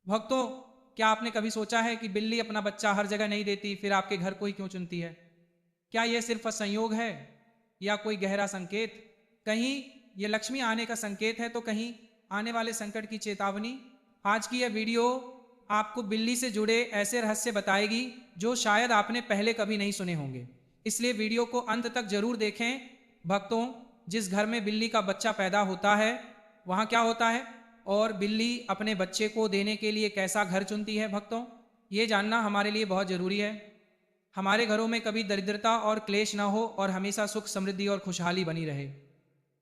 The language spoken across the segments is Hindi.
भक्तों, क्या आपने कभी सोचा है कि बिल्ली अपना बच्चा हर जगह नहीं देती, फिर आपके घर को ही क्यों चुनती है? क्या यह सिर्फ संयोग है या कोई गहरा संकेत? कहीं यह लक्ष्मी आने का संकेत है तो कहीं आने वाले संकट की चेतावनी। आज की यह वीडियो आपको बिल्ली से जुड़े ऐसे रहस्य बताएगी जो शायद आपने पहले कभी नहीं सुने होंगे, इसलिए वीडियो को अंत तक जरूर देखें। भक्तों, जिस घर में बिल्ली का बच्चा पैदा होता है वहाँ क्या होता है और बिल्ली अपने बच्चे को देने के लिए कैसा घर चुनती है, भक्तों ये जानना हमारे लिए बहुत ज़रूरी है। हमारे घरों में कभी दरिद्रता और क्लेश ना हो और हमेशा सुख समृद्धि और खुशहाली बनी रहे।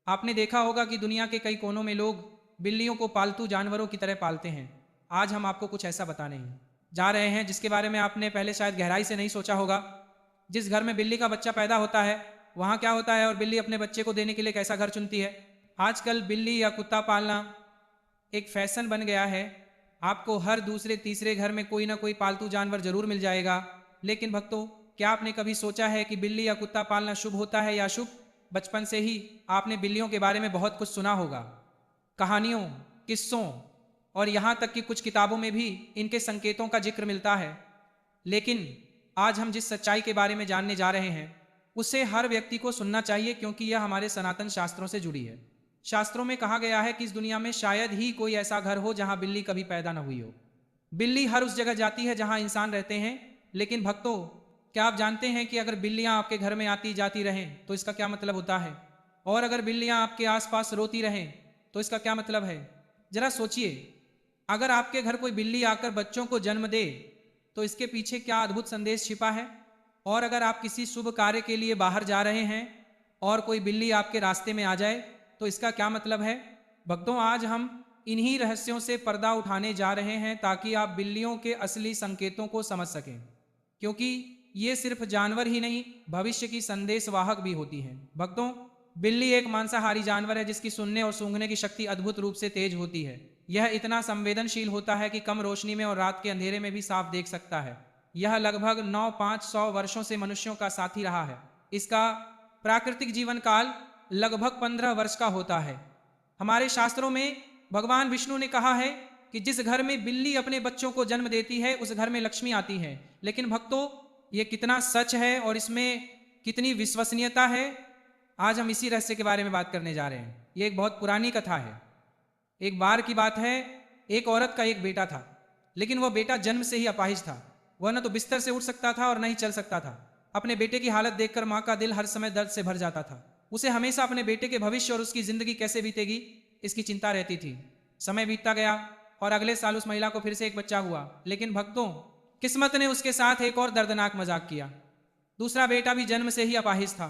आपने देखा होगा कि दुनिया के कई कोनों में लोग बिल्लियों को पालतू जानवरों की तरह पालते हैं। आज हम आपको कुछ ऐसा बताने हैं जा रहे हैं जिसके बारे में आपने पहले शायद गहराई से नहीं सोचा होगा। जिस घर में बिल्ली का बच्चा पैदा होता है वहाँ क्या होता है और बिल्ली अपने बच्चे को देने के लिए कैसा घर चुनती है। आजकल बिल्ली या कुत्ता पालना एक फैशन बन गया है। आपको हर दूसरे तीसरे घर में कोई ना कोई पालतू जानवर जरूर मिल जाएगा। लेकिन भक्तों, क्या आपने कभी सोचा है कि बिल्ली या कुत्ता पालना शुभ होता है या अशुभ? बचपन से ही आपने बिल्लियों के बारे में बहुत कुछ सुना होगा, कहानियों, किस्सों और यहाँ तक कि कुछ किताबों में भी इनके संकेतों का जिक्र मिलता है। लेकिन आज हम जिस सच्चाई के बारे में जानने जा रहे हैं उसे हर व्यक्ति को सुनना चाहिए, क्योंकि यह हमारे सनातन शास्त्रों से जुड़ी है। शास्त्रों में कहा गया है कि इस दुनिया में शायद ही कोई ऐसा घर हो जहां बिल्ली कभी पैदा न हुई हो। बिल्ली हर उस जगह जाती है जहां इंसान रहते हैं। लेकिन भक्तों, क्या आप जानते हैं कि अगर बिल्लियां आपके घर में आती जाती रहें तो इसका क्या मतलब होता है? और अगर बिल्लियां आपके आसपास रोती रहें तो इसका क्या मतलब है? जरा सोचिए, अगर आपके घर कोई बिल्ली आकर बच्चों को जन्म दे तो इसके पीछे क्या अद्भुत संदेश छिपा है। और अगर आप किसी शुभ कार्य के लिए बाहर जा रहे हैं और कोई बिल्ली आपके रास्ते में आ जाए तो इसका क्या मतलब है। भक्तों, आज हम इन्हीं रहस्यों से पर्दा उठाने जा रहे हैं ताकि आप बिल्लियों के असली संकेतों को समझ सकें, क्योंकि ये सिर्फ जानवर ही नहीं, भविष्य की संदेशवाहक भी होती हैं। भक्तों, बिल्ली एक मांसाहारी जानवर है जिसकी सुनने और सूंघने की शक्ति अद्भुत रूप से तेज होती है। यह इतना संवेदनशील होता है कि कम रोशनी में और रात के अंधेरे में भी साफ देख सकता है। यह लगभग 9-500 वर्षों से मनुष्यों का साथी रहा है। इसका प्राकृतिक जीवन काल लगभग 15 वर्ष का होता है। हमारे शास्त्रों में भगवान विष्णु ने कहा है कि जिस घर में बिल्ली अपने बच्चों को जन्म देती है उस घर में लक्ष्मी आती है। लेकिन भक्तों, ये कितना सच है और इसमें कितनी विश्वसनीयता है, आज हम इसी रहस्य के बारे में बात करने जा रहे हैं। ये एक बहुत पुरानी कथा है। एक बार की बात है, एक औरत का एक बेटा था, लेकिन वह बेटा जन्म से ही अपाहिज था। वह न तो बिस्तर से उठ सकता था और न ही चल सकता था। अपने बेटे की हालत देखकर माँ का दिल हर समय दर्द से भर जाता था। उसे हमेशा अपने बेटे के भविष्य और उसकी जिंदगी कैसे बीतेगी इसकी चिंता रहती थी। समय बीतता गया और अगले साल उस महिला को फिर से एक बच्चा हुआ। लेकिन भक्तों, किस्मत ने उसके साथ एक और दर्दनाक मजाक किया। दूसरा बेटा भी जन्म से ही अपाहिज था।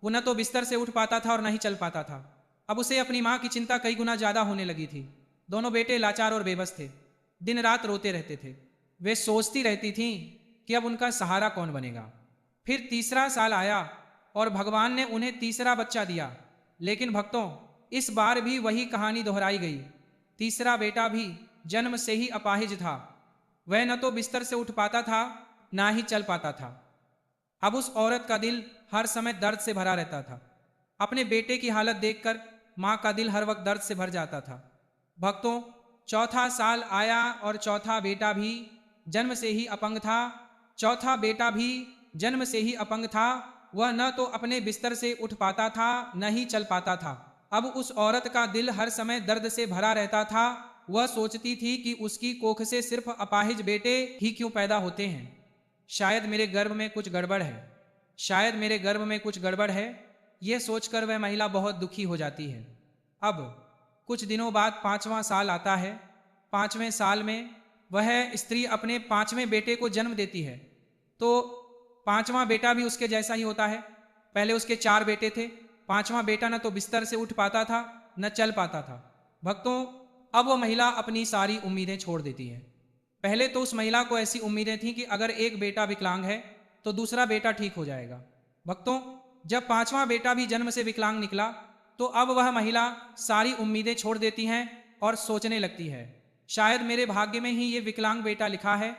वो न तो बिस्तर से उठ पाता था और न ही चल पाता था। अब उसे अपनी माँ की चिंता कई गुना ज्यादा होने लगी थी। दोनों बेटे लाचार और बेबस थे, दिन रात रोते रहते थे। वे सोचती रहती थीं कि अब उनका सहारा कौन बनेगा। फिर तीसरा साल आया और भगवान ने उन्हें तीसरा बच्चा दिया। लेकिन भक्तों, इस बार भी वही कहानी दोहराई गई। तीसरा बेटा भी जन्म से ही अपाहिज था। वह न तो बिस्तर से उठ पाता था ना ही चल पाता था। अब उस औरत का दिल हर समय दर्द से भरा रहता था। अपने बेटे की हालत देखकर माँ का दिल हर वक्त दर्द से भर जाता था। भक्तों, चौथा साल आया और चौथा बेटा भी जन्म से ही अपंग था। चौथा बेटा भी जन्म से ही अपंग था। वह न तो अपने बिस्तर से उठ पाता था न ही चल पाता था। अब उस औरत का दिल हर समय दर्द से भरा रहता था। वह सोचती थी कि उसकी कोख से सिर्फ अपाहिज बेटे ही क्यों पैदा होते हैं। शायद मेरे गर्भ में कुछ गड़बड़ है, शायद मेरे गर्भ में कुछ गड़बड़ है। यह सोचकर वह महिला बहुत दुखी हो जाती है। अब कुछ दिनों बाद 5वां साल आता है। 5वें साल में वह स्त्री अपने 5वें बेटे को जन्म देती है। तो 5वां बेटा भी उसके जैसा ही होता है। पहले उसके 4 बेटे थे। 5वां बेटा न तो बिस्तर से उठ पाता था न चल पाता था। भक्तों, अब वह महिला अपनी सारी उम्मीदें छोड़ देती है। पहले तो उस महिला को ऐसी उम्मीदें थीं कि अगर एक बेटा विकलांग है तो दूसरा बेटा ठीक हो जाएगा। भक्तों, जब 5वां बेटा भी जन्म से विकलांग निकला तो अब वह महिला सारी उम्मीदें छोड़ देती हैं और सोचने लगती है, शायद मेरे भाग्य में ही ये विकलांग बेटा लिखा है,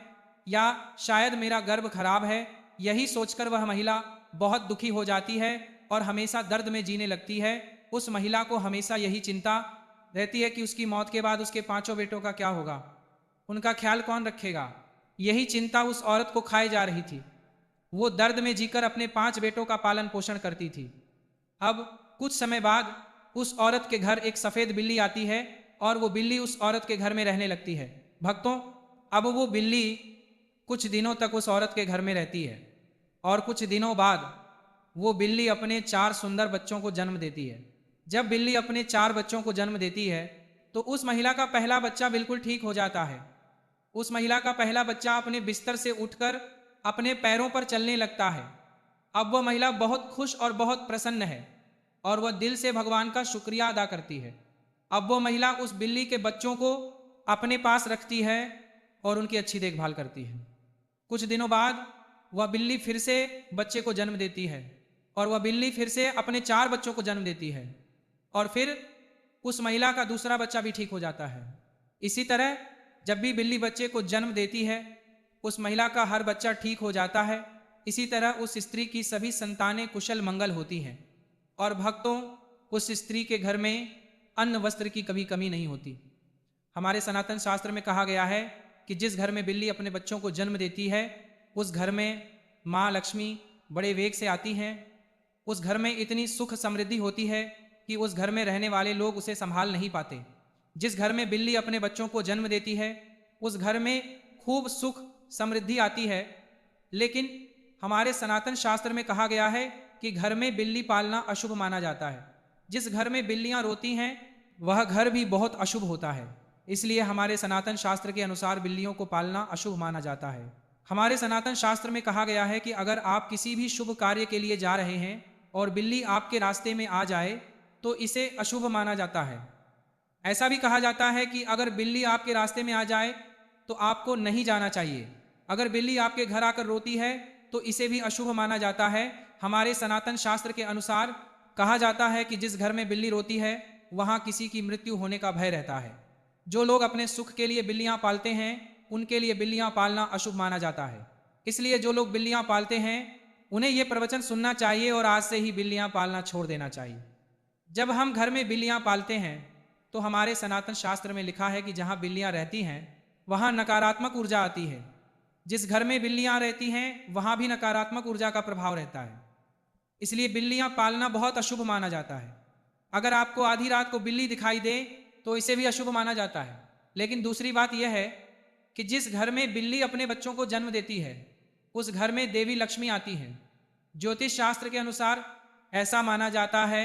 या शायद मेरा गर्भ खराब है। यही सोचकर वह महिला बहुत दुखी हो जाती है और हमेशा दर्द में जीने लगती है। उस महिला को हमेशा यही चिंता रहती है कि उसकी मौत के बाद उसके 5 बेटों का क्या होगा। उनका ख्याल कौन रखेगा? यही चिंता उस औरत को खाए जा रही थी। वो दर्द में जीकर अपने 5 बेटों का पालन पोषण करती थी। अब कुछ समय बाद उस औरत के घर एक सफेद बिल्ली आती है और वो बिल्ली उस औरत के घर में रहने लगती है। भक्तों, अब वो बिल्ली कुछ दिनों तक उस औरत के घर में रहती है और कुछ दिनों बाद वो बिल्ली अपने 4 सुंदर बच्चों को जन्म देती है। जब बिल्ली अपने 4 बच्चों को जन्म देती है तो उस महिला का पहला बच्चा बिल्कुल ठीक हो जाता है। उस महिला का पहला बच्चा अपने बिस्तर से उठकर अपने पैरों पर चलने लगता है। अब वह महिला बहुत खुश और बहुत प्रसन्न है और वह दिल से भगवान का शुक्रिया अदा करती है। अब वो महिला उस बिल्ली के बच्चों को अपने पास रखती है और उनकी अच्छी देखभाल करती है। कुछ दिनों बाद वह बिल्ली फिर से बच्चे को जन्म देती है और वह बिल्ली फिर से अपने 4 बच्चों को जन्म देती है और फिर उस महिला का दूसरा बच्चा भी ठीक हो जाता है। इसी तरह जब भी बिल्ली बच्चे को जन्म देती है उस महिला का हर बच्चा ठीक हो जाता है। इसी तरह उस स्त्री की सभी संतानें कुशल मंगल होती हैं और भक्तों, उस स्त्री के घर में अन्न वस्त्र की कभी कमी नहीं होती। हमारे सनातन शास्त्र में कहा गया है कि जिस घर में बिल्ली अपने बच्चों को जन्म देती है उस घर में माँ लक्ष्मी बड़े वेग से आती हैं। उस घर में इतनी सुख समृद्धि होती है कि उस घर में रहने वाले लोग उसे संभाल नहीं पाते। जिस घर में बिल्ली अपने बच्चों को जन्म देती है उस घर में खूब सुख समृद्धि आती है। लेकिन हमारे सनातन शास्त्र में कहा गया है कि घर में बिल्ली पालना अशुभ माना जाता है। जिस घर में बिल्लियां रोती हैं वह घर भी बहुत अशुभ होता है। इसलिए हमारे सनातन शास्त्र के अनुसार बिल्लियों को पालना अशुभ माना जाता है। हमारे सनातन शास्त्र में कहा गया है कि अगर आप किसी भी शुभ कार्य के लिए जा रहे हैं और बिल्ली आपके रास्ते में आ जाए तो इसे अशुभ माना जाता है। ऐसा भी कहा जाता है कि अगर बिल्ली आपके रास्ते में आ जाए तो आपको नहीं जाना चाहिए। अगर बिल्ली आपके घर आकर रोती है तो इसे भी अशुभ माना जाता है। हमारे सनातन शास्त्र के अनुसार कहा जाता है कि जिस घर में बिल्ली रोती है वहाँ किसी की मृत्यु होने का भय रहता है। जो लोग अपने सुख के लिए बिल्लियाँ पालते हैं उनके लिए बिल्लियाँ पालना अशुभ माना जाता है। इसलिए जो लोग बिल्लियाँ पालते हैं उन्हें ये प्रवचन सुनना चाहिए और आज से ही बिल्लियाँ पालना छोड़ देना चाहिए। जब हम घर में बिल्लियाँ पालते हैं तो हमारे सनातन शास्त्र में लिखा है कि जहाँ बिल्लियाँ रहती हैं वहाँ नकारात्मक ऊर्जा आती है। जिस घर में बिल्लियाँ रहती हैं वहाँ भी नकारात्मक ऊर्जा का प्रभाव रहता है। इसलिए बिल्लियाँ पालना बहुत अशुभ माना जाता है। अगर आपको आधी रात को बिल्ली दिखाई दे तो इसे भी अशुभ माना जाता है। लेकिन दूसरी बात यह है कि जिस घर में बिल्ली अपने बच्चों को जन्म देती है उस घर में देवी लक्ष्मी आती हैं। ज्योतिष शास्त्र के अनुसार ऐसा माना जाता है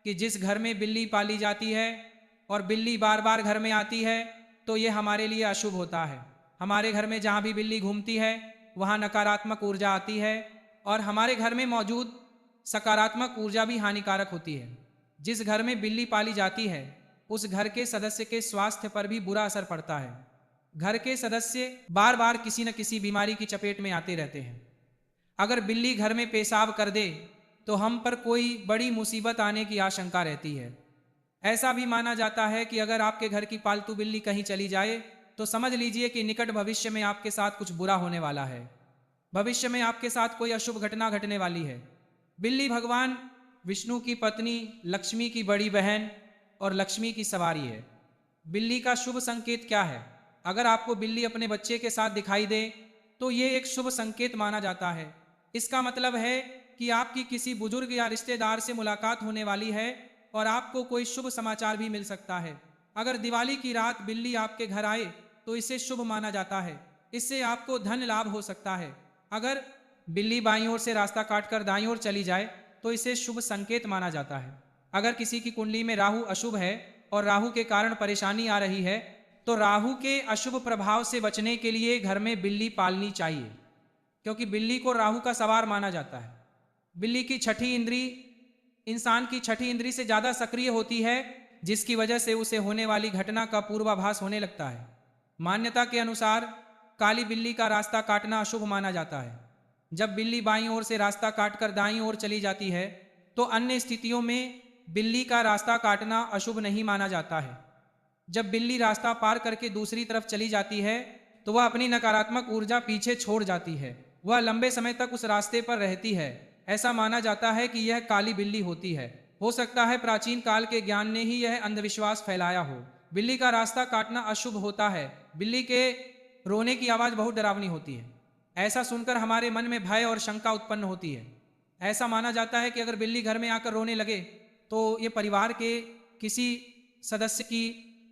कि जिस घर में बिल्ली पाली जाती है और बिल्ली बार बार घर में आती है तो ये हमारे लिए अशुभ होता है। हमारे घर में जहाँ भी बिल्ली घूमती है वहाँ नकारात्मक ऊर्जा आती है और हमारे घर में मौजूद सकारात्मक ऊर्जा भी हानिकारक होती है। जिस घर में बिल्ली पाली जाती है उस घर के सदस्य के स्वास्थ्य पर भी बुरा असर पड़ता है। घर के सदस्य बार बार किसी न किसी बीमारी की चपेट में आते रहते हैं। अगर बिल्ली घर में पेशाब कर दे तो हम पर कोई बड़ी मुसीबत आने की आशंका रहती है। ऐसा भी माना जाता है कि अगर आपके घर की पालतू बिल्ली कहीं चली जाए तो समझ लीजिए कि निकट भविष्य में आपके साथ कुछ बुरा होने वाला है। भविष्य में आपके साथ कोई अशुभ घटना घटने वाली है। बिल्ली भगवान विष्णु की पत्नी, लक्ष्मी की बड़ी बहन और लक्ष्मी की सवारी है। बिल्ली का शुभ संकेत क्या है? अगर आपको बिल्ली अपने बच्चे के साथ दिखाई दे तो ये एक शुभ संकेत माना जाता है। इसका मतलब है कि आपकी किसी बुजुर्ग या रिश्तेदार से मुलाकात होने वाली है और आपको कोई शुभ समाचार भी मिल सकता है। अगर दिवाली की रात बिल्ली आपके घर आए तो इसे शुभ माना जाता है। इससे आपको धन लाभ हो सकता है। अगर बिल्ली बाईं ओर से रास्ता काटकर दाईं ओर चली जाए तो इसे शुभ संकेत माना जाता है। अगर किसी की कुंडली में राहु अशुभ है और राहु के कारण परेशानी आ रही है तो राहु के अशुभ प्रभाव से बचने के लिए घर में बिल्ली पालनी चाहिए, क्योंकि बिल्ली को राहु का सवार माना जाता है। बिल्ली की छठी इंद्री इंसान की छठी इंद्री से ज़्यादा सक्रिय होती है, जिसकी वजह से उसे होने वाली घटना का पूर्वाभास होने लगता है। मान्यता के अनुसार काली बिल्ली का रास्ता काटना अशुभ माना जाता है। जब बिल्ली बाईं ओर से रास्ता काटकर दाईं ओर चली जाती है तो अन्य स्थितियों में बिल्ली का रास्ता काटना अशुभ नहीं माना जाता है। जब बिल्ली रास्ता पार करके दूसरी तरफ चली जाती है तो वह अपनी नकारात्मक ऊर्जा पीछे छोड़ जाती है। वह लंबे समय तक उस रास्ते पर रहती है। ऐसा माना जाता है कि यह काली बिल्ली होती है। हो सकता है प्राचीन काल के ज्ञान ने ही यह अंधविश्वास फैलाया हो। बिल्ली का रास्ता काटना अशुभ होता है। बिल्ली के रोने की आवाज़ बहुत डरावनी होती है। ऐसा सुनकर हमारे मन में भय और शंका उत्पन्न होती है। ऐसा माना जाता है कि अगर बिल्ली घर में आकर रोने लगे तो ये परिवार के किसी सदस्य की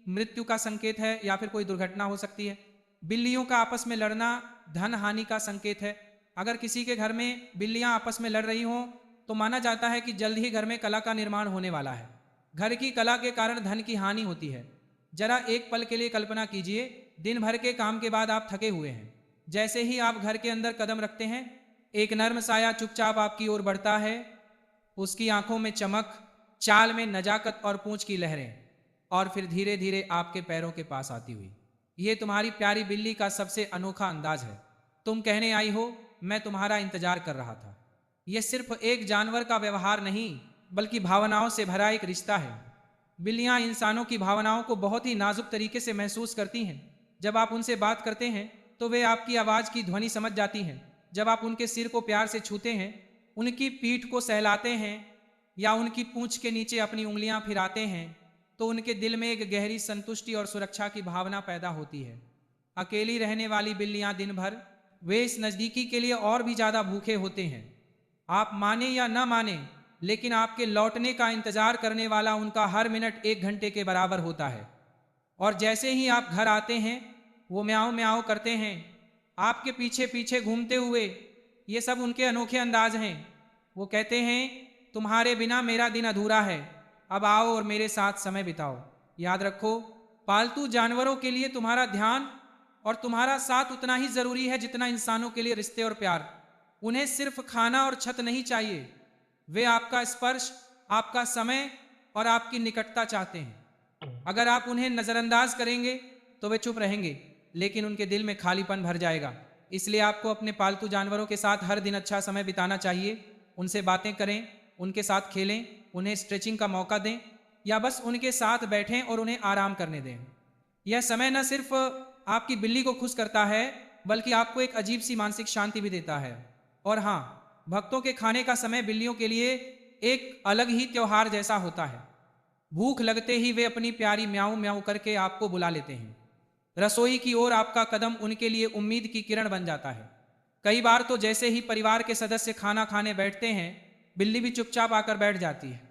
मृत्यु का संकेत है या फिर कोई दुर्घटना हो सकती है। बिल्लियों का आपस में लड़ना धन हानि का संकेत है। अगर किसी के घर में बिल्लियां आपस में लड़ रही हों तो माना जाता है कि जल्द ही घर में कला का निर्माण होने वाला है। घर की कला के कारण धन की हानि होती है। जरा एक पल के लिए कल्पना कीजिए, दिन भर के काम के बाद आप थके हुए हैं। जैसे ही आप घर के अंदर कदम रखते हैं, एक नर्म साया चुपचाप आपकी ओर बढ़ता है। उसकी आंखों में चमक, चाल में नजाकत और पूंछ की लहरें, और फिर धीरे धीरे आपके पैरों के पास आती हुई। ये तुम्हारी प्यारी बिल्ली का सबसे अनोखा अंदाज है। तुम कहने आई हो, मैं तुम्हारा इंतजार कर रहा था। यह सिर्फ एक जानवर का व्यवहार नहीं, बल्कि भावनाओं से भरा एक रिश्ता है। बिल्लियां इंसानों की भावनाओं को बहुत ही नाजुक तरीके से महसूस करती हैं। जब आप उनसे बात करते हैं तो वे आपकी आवाज़ की ध्वनि समझ जाती हैं। जब आप उनके सिर को प्यार से छूते हैं, उनकी पीठ को सहलाते हैं या उनकी पूंछ के नीचे अपनी उंगलियां फिराते हैं, तो उनके दिल में एक गहरी संतुष्टि और सुरक्षा की भावना पैदा होती है। अकेली रहने वाली बिल्लियां दिन भर वे इस नज़दीकी के लिए और भी ज़्यादा भूखे होते हैं। आप माने या न माने, लेकिन आपके लौटने का इंतजार करने वाला उनका हर मिनट 1 घंटे के बराबर होता है। और जैसे ही आप घर आते हैं, वो म्याऊं म्याऊं करते हैं, आपके पीछे पीछे घूमते हुए। ये सब उनके अनोखे अंदाज हैं। वो कहते हैं, तुम्हारे बिना मेरा दिन अधूरा है, अब आओ और मेरे साथ समय बिताओ। याद रखो, पालतू जानवरों के लिए तुम्हारा ध्यान और तुम्हारा साथ उतना ही जरूरी है जितना इंसानों के लिए रिश्ते और प्यार। उन्हें सिर्फ खाना और छत नहीं चाहिए, वे आपका स्पर्श, आपका समय और आपकी निकटता चाहते हैं। अगर आप उन्हें नजरअंदाज करेंगे तो वे चुप रहेंगे, लेकिन उनके दिल में खालीपन भर जाएगा। इसलिए आपको अपने पालतू जानवरों के साथ हर दिन अच्छा समय बिताना चाहिए। उनसे बातें करें, उनके साथ खेलें, उन्हें स्ट्रेचिंग का मौका दें या बस उनके साथ बैठें और उन्हें आराम करने दें। यह समय न सिर्फ आपकी बिल्ली को खुश करता है, बल्कि आपको एक अजीब सी मानसिक शांति भी देता है। और हाँ, भक्तों के खाने का समय बिल्लियों के लिए एक अलग ही त्योहार जैसा होता है। भूख लगते ही वे अपनी प्यारी म्याऊं म्याऊं करके आपको बुला लेते हैं। रसोई की ओर आपका कदम उनके लिए उम्मीद की किरण बन जाता है। कई बार तो जैसे ही परिवार के सदस्य खाना खाने बैठते हैं, बिल्ली भी चुपचाप आकर बैठ जाती है,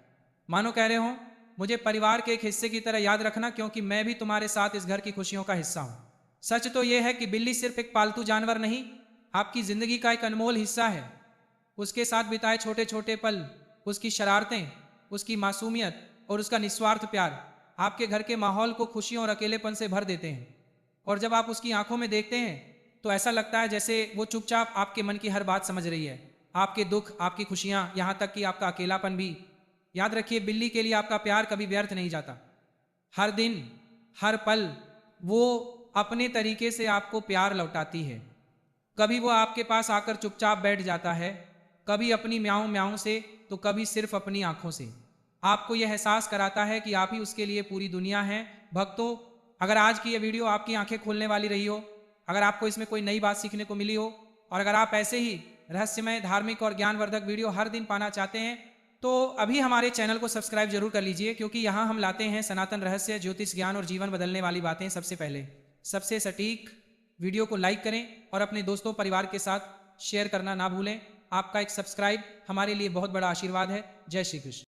मानो कह रहे हो, मुझे परिवार के एक हिस्से की तरह याद रखना, क्योंकि मैं भी तुम्हारे साथ इस घर की खुशियों का हिस्सा हूं। सच तो यह है कि बिल्ली सिर्फ एक पालतू जानवर नहीं, आपकी जिंदगी का एक अनमोल हिस्सा है। उसके साथ बिताए छोटे छोटे पल, उसकी शरारतें, उसकी मासूमियत और उसका निस्वार्थ प्यार आपके घर के माहौल को खुशियों और अकेलेपन से भर देते हैं। और जब आप उसकी आंखों में देखते हैं तो ऐसा लगता है जैसे वो चुपचाप आपके मन की हर बात समझ रही है, आपके दुख, आपकी खुशियां, यहाँ तक कि आपका अकेलापन भी। याद रखिए, बिल्ली के लिए आपका प्यार कभी व्यर्थ नहीं जाता। हर दिन, हर पल वो अपने तरीके से आपको प्यार लौटाती है। कभी वो आपके पास आकर चुपचाप बैठ जाता है, कभी अपनी म्याऊं म्याऊं से, तो कभी सिर्फ अपनी आंखों से। आपको यह एहसास कराता है कि आप ही उसके लिए पूरी दुनिया है। भक्तों, अगर आज की यह वीडियो आपकी आंखें खोलने वाली रही हो, अगर आपको इसमें कोई नई बात सीखने को मिली हो, और अगर आप ऐसे ही रहस्यमय, धार्मिक और ज्ञानवर्धक वीडियो हर दिन पाना चाहते हैं, तो अभी हमारे चैनल को सब्सक्राइब जरूर कर लीजिए, क्योंकि यहाँ हम लाते हैं सनातन रहस्य, ज्योतिष ज्ञान और जीवन बदलने वाली बातें सबसे पहले, सबसे सटीक। वीडियो को लाइक करें और अपने दोस्तों परिवार के साथ शेयर करना ना भूलें। आपका एक सब्सक्राइब हमारे लिए बहुत बड़ा आशीर्वाद है। जय श्री कृष्ण।